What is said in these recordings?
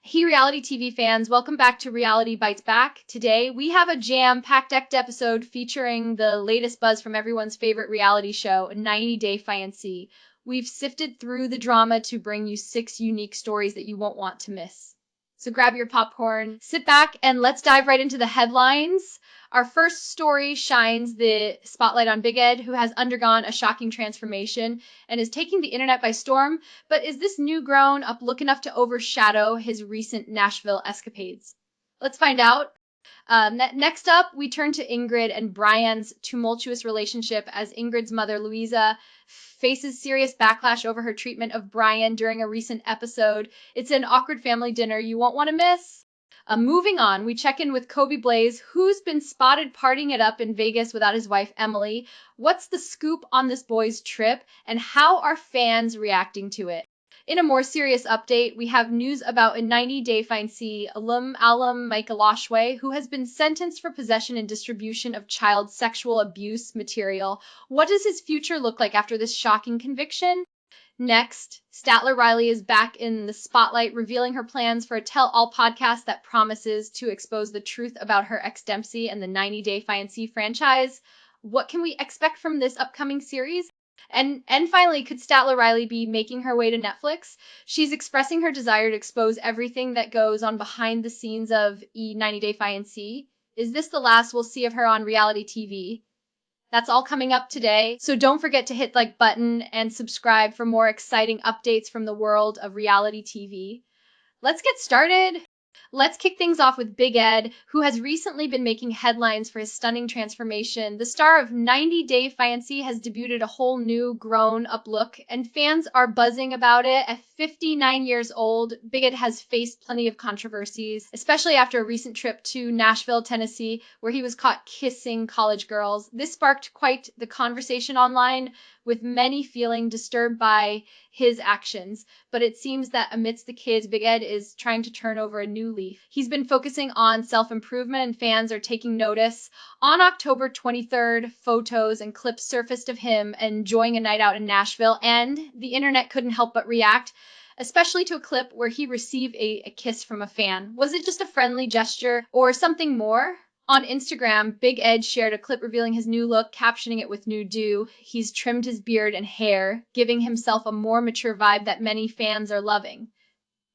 Hey, reality TV fans, welcome back to Reality Bites Back. Today, we have a jam-packed episode featuring the latest buzz from everyone's favorite reality show, 90 Day Fiance. We've sifted through the drama to bring you 6 unique stories that you won't want to miss. So grab your popcorn, sit back, and let's dive right into the headlines. Our first story shines the spotlight on Big Ed, who has undergone a shocking transformation and is taking the internet by storm. But is this new grown up look enough to overshadow his recent Nashville escapades? Let's find out. Next up, we turn to Ingrid and Brian's tumultuous relationship as Ingrid's mother, Luiza, faces serious backlash over her treatment of Brian during a recent episode. It's an awkward family dinner you won't want to miss. Moving on, we check in with Kobe Blaise, who's been spotted partying it up in Vegas without his wife, Emily. What's the scoop on this boy's trip, and how are fans reacting to it? In a more serious update, we have news about a 90-day Fiance alum Mike Eloshway, who has been sentenced for possession and distribution of child sexual abuse material. What does his future look like after this shocking conviction? Next, Statler Riley is back in the spotlight, revealing her plans for a tell-all podcast that promises to expose the truth about her ex Dempsey and the 90 Day Fiance franchise. What can we expect from this upcoming series? And finally, could Statler Riley be making her way to Netflix? She's expressing her desire to expose everything that goes on behind the scenes of 90 Day Fiance. Is this the last we'll see of her on reality TV? That's all coming up today. So don't forget to hit the like button and subscribe for more exciting updates from the world of reality TV. Let's get started. Let's kick things off with Big Ed, who has recently been making headlines for his stunning transformation. The star of 90 Day Fiance has debuted a whole new grown-up look, and fans are buzzing about it. At 59 years old, Big Ed has faced plenty of controversies, especially after a recent trip to Nashville, Tennessee, where he was caught kissing college girls. This sparked quite the conversation online, with many feeling disturbed by his actions. But it seems that amidst the kids, Big Ed is trying to turn over a new leaf. He's been focusing on self-improvement, and fans are taking notice. On October 23rd, photos and clips surfaced of him enjoying a night out in Nashville, and the internet couldn't help but react, especially to a clip where he received a kiss from a fan. Was it just a friendly gesture or something more? On Instagram, Big Ed shared a clip revealing his new look, captioning it with new do. He's trimmed his beard and hair, giving himself a more mature vibe that many fans are loving.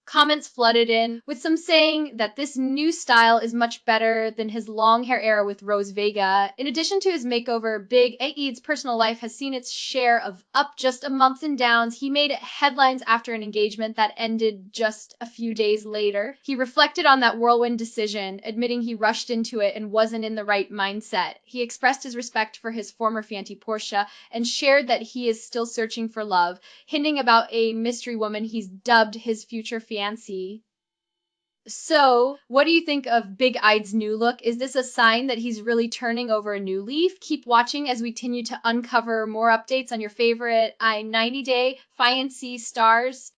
Comments flooded in, with some saying that this new style is much better than his long hair era with Rose Vega. In addition to his makeover, Big Ed's personal life has seen its share of just ups and downs. He made headlines after an engagement that ended just a few days later. He reflected on that whirlwind decision, admitting he rushed into it and wasn't in the right mindset. He expressed his respect for his former fiancée Portia and shared that he is still searching for love, hinting about a mystery woman he's dubbed his future fiancée. So, what do you think of Big Ed's new look? Is this a sign that he's really turning over a new leaf? Keep watching as we continue to uncover more updates on your favorite 90 Day Fiancé stars.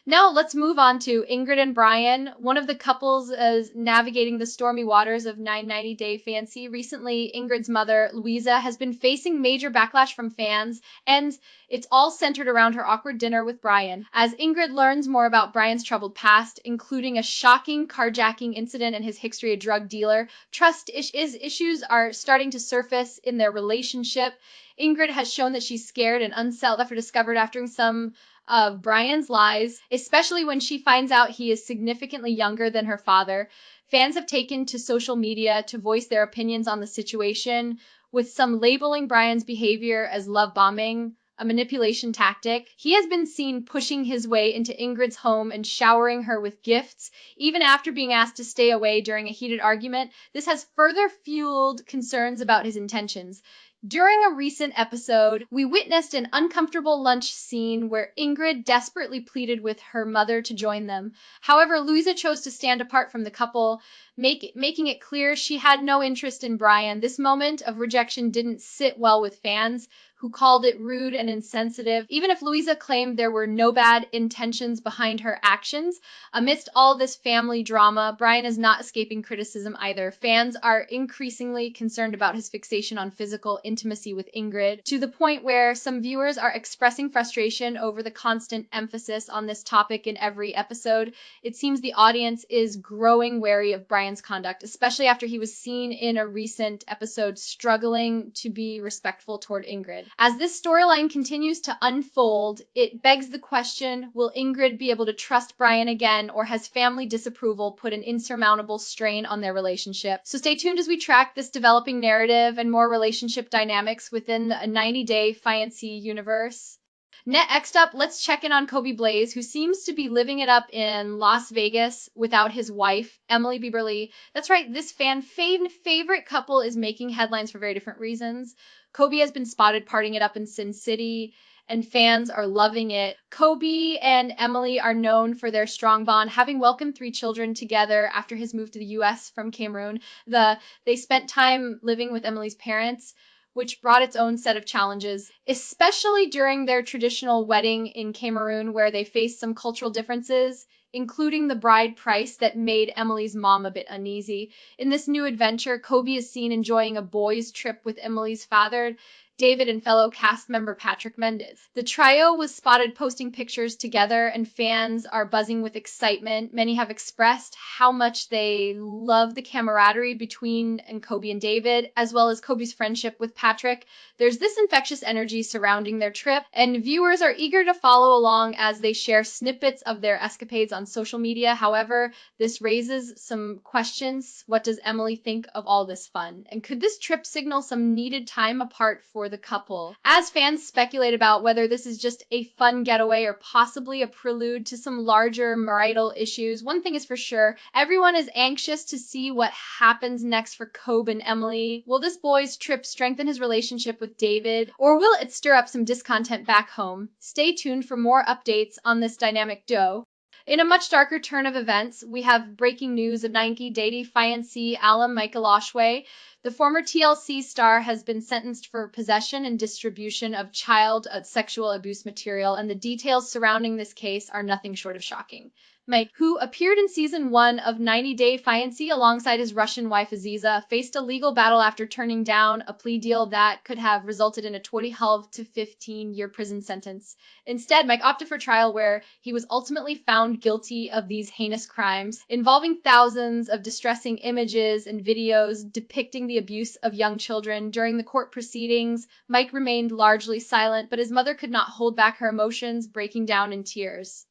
Now let's move on to Ingrid and Brian. One of the couples is navigating the stormy waters of 90 Day Fiancé. Recently, Ingrid's mother, Luiza, has been facing major backlash from fans, and it's all centered around her awkward dinner with Brian. As Ingrid learns more about Brian's troubled past, including a shocking carjacking incident and his history as a drug dealer, trust issues are starting to surface in their relationship. Ingrid has shown that she's scared and unsettled after discovered after some of Brian's lies, especially when she finds out he is significantly younger than her father. Fans have taken to social media to voice their opinions on the situation, with some labeling Brian's behavior as love bombing, a manipulation tactic. He has been seen pushing his way into Ingrid's home and showering her with gifts, even after being asked to stay away during a heated argument. This has further fueled concerns about his intentions. During a recent episode, we witnessed an uncomfortable lunch scene where Ingrid desperately pleaded with her mother to join them. However, Luiza chose to stand apart from the couple, making it clear she had no interest in Brian. This moment of rejection didn't sit well with fans, who called it rude and insensitive. Even if Luiza claimed there were no bad intentions behind her actions, amidst all this family drama, Brian is not escaping criticism either. Fans are increasingly concerned about his fixation on physical intimacy with Ingrid, to the point where some viewers are expressing frustration over the constant emphasis on this topic in every episode. It seems the audience is growing wary of Brian's conduct, especially after he was seen in a recent episode struggling to be respectful toward Ingrid. As this storyline continues to unfold, it begs the question, will Ingrid be able to trust Brian again, or has family disapproval put an insurmountable strain on their relationship? So stay tuned as we track this developing narrative and more relationship dynamics within the 90-Day Fiance universe. Next up, let's check in on Kobe Blaise, who seems to be living it up in Las Vegas without his wife, Emily Bieberly. That's right, this favorite couple is making headlines for very different reasons. Kobe has been spotted partying it up in Sin City, and fans are loving it. Kobe and Emily are known for their strong bond, having welcomed 3 children together after his move to the U.S. from Cameroon. They spent time living with Emily's parents, which brought its own set of challenges, especially during their traditional wedding in Cameroon, where they faced some cultural differences, including the bride price that made Emily's mom a bit uneasy. In this new adventure, Kobe is seen enjoying a boys' trip with Emily's father, David, and fellow cast member Patrick Mendez. The trio was spotted posting pictures together, and fans are buzzing with excitement. Many have expressed how much they love the camaraderie between Kobe and David, as well as Kobe's friendship with Patrick. There's this infectious energy surrounding their trip, and viewers are eager to follow along as they share snippets of their escapades on social media. However, this raises some questions. What does Emily think of all this fun? And could this trip signal some needed time apart for the couple? As fans speculate about whether this is just a fun getaway or possibly a prelude to some larger marital issues, one thing is for sure, everyone is anxious to see what happens next for Kobe and Emily. Will this boys' trip strengthen his relationship with David, or will it stir up some discontent back home? Stay tuned for more updates on this dynamic duo. In a much darker turn of events, we have breaking news of 90-Day Fiance alum Mike Eloshway. The former TLC star has been sentenced for possession and distribution of child sexual abuse material, and the details surrounding this case are nothing short of shocking. Mike, who appeared in season 1 of 90-Day Fiance alongside his Russian wife Aziza, faced a legal battle after turning down a plea deal that could have resulted in a 12 to 15-year prison sentence. Instead, Mike opted for trial, where he was ultimately found guilty of these heinous crimes, involving thousands of distressing images and videos depicting the abuse of young children. During the court proceedings, Mike remained largely silent, but his mother could not hold back her emotions, breaking down in tears.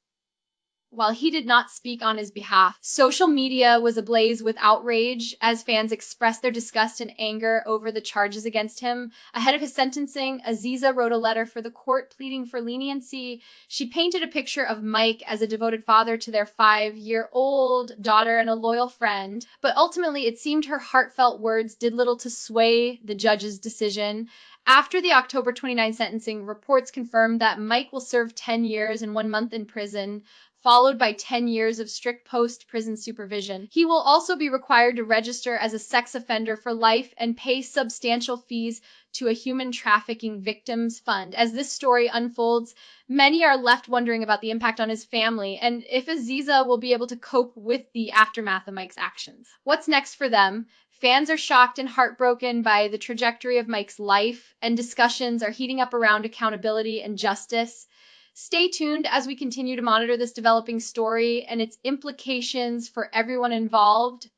While he did not speak on his behalf, social media was ablaze with outrage as fans expressed their disgust and anger over the charges against him. Ahead of his sentencing, Aziza wrote a letter for the court pleading for leniency. She painted a picture of Mike as a devoted father to their 5-year-old daughter and a loyal friend. But ultimately, it seemed her heartfelt words did little to sway the judge's decision. After the October 29 sentencing, reports confirmed that Mike will serve 10 years and 1 month in prison, followed by 10 years of strict post-prison supervision. He will also be required to register as a sex offender for life and pay substantial fees to a human trafficking victims fund. As this story unfolds, many are left wondering about the impact on his family and if Aziza will be able to cope with the aftermath of Mike's actions. What's next for them? Fans are shocked and heartbroken by the trajectory of Mike's life, and discussions are heating up around accountability and justice. Stay tuned as we continue to monitor this developing story and its implications for everyone involved.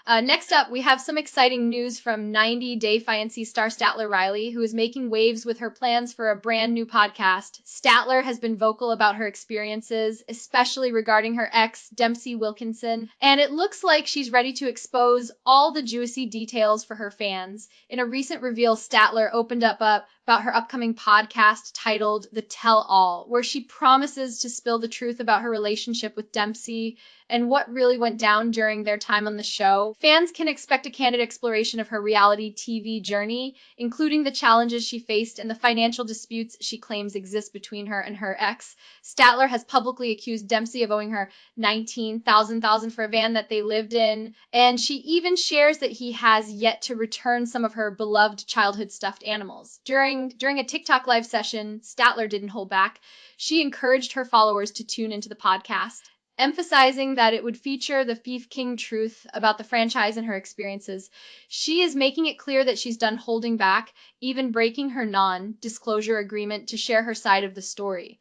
Next up, we have some exciting news from 90-Day Fiance star Statler Riley, who is making waves with her plans for a brand new podcast. Statler has been vocal about her experiences, especially regarding her ex, Dempsey Wilkinson, and it looks like she's ready to expose all the juicy details for her fans. In a recent reveal, Statler opened up about her upcoming podcast titled The Tell All, where she promises to spill the truth about her relationship with Dempsey and what really went down during their time on the show. Fans can expect a candid exploration of her reality TV journey, including the challenges she faced and the financial disputes she claims exist between her and her ex. Statler has publicly accused Dempsey of owing her $19,000 for a van that they lived in, and she even shares that he has yet to return some of her beloved childhood stuffed animals. During During a TikTok live session, Statler didn't hold back. She encouraged her followers to tune into the podcast, emphasizing that it would feature the Thief King truth about the franchise and her experiences. She is making it clear that she's done holding back, even breaking her non-disclosure agreement to share her side of the story.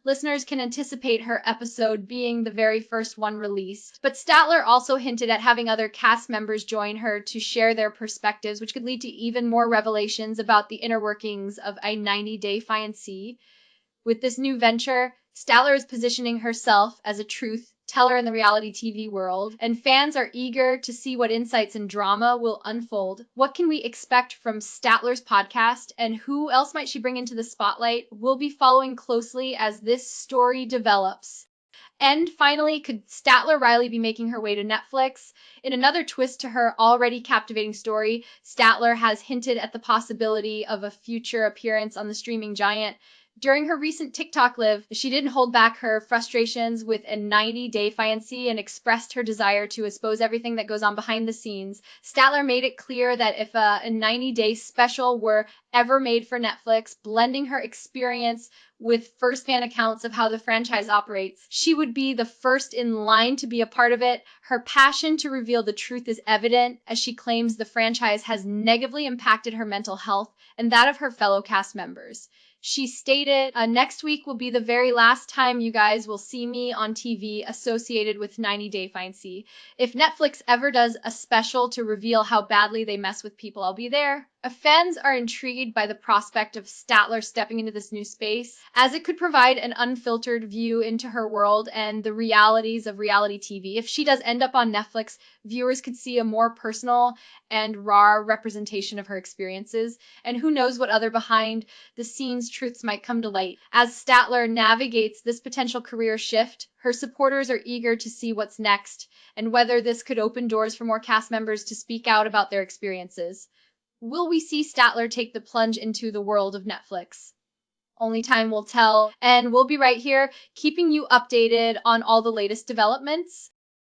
Listeners can anticipate her episode being the very first one released. But Statler also hinted at having other cast members join her to share their perspectives, which could lead to even more revelations about the inner workings of a 90-day fiancé. With this new venture, Statler is positioning herself as a truth teller in the reality TV world, and fans are eager to see what insights and drama will unfold. What can we expect from Statler's podcast, and who else might she bring into the spotlight? We'll be following closely as this story develops. And finally, could Statler Riley be making her way to Netflix? In another twist to her already captivating story, Statler has hinted at the possibility of a future appearance on the streaming giant. During her recent TikTok live, she didn't hold back her frustrations with a 90-day fiancé and expressed her desire to expose everything that goes on behind the scenes. Statler made it clear that if a 90-day special were ever made for Netflix, blending her experience with first-hand accounts of how the franchise operates, she would be the first in line to be a part of it. Her passion to reveal the truth is evident, as she claims the franchise has negatively impacted her mental health and that of her fellow cast members. She stated, next week will be the very last time you guys will see me on TV associated with 90 Day Fiancé. If Netflix ever does a special to reveal how badly they mess with people, I'll be there. Fans are intrigued by the prospect of Statler stepping into this new space, as it could provide an unfiltered view into her world and the realities of reality TV. If she does end up on Netflix, viewers could see a more personal and raw representation of her experiences, and who knows what other behind-the-scenes truths might come to light. As Statler navigates this potential career shift, her supporters are eager to see what's next, and whether this could open doors for more cast members to speak out about their experiences. Will we see Statler take the plunge into the world of Netflix? Only time will tell, and we'll be right here keeping you updated on all the latest developments.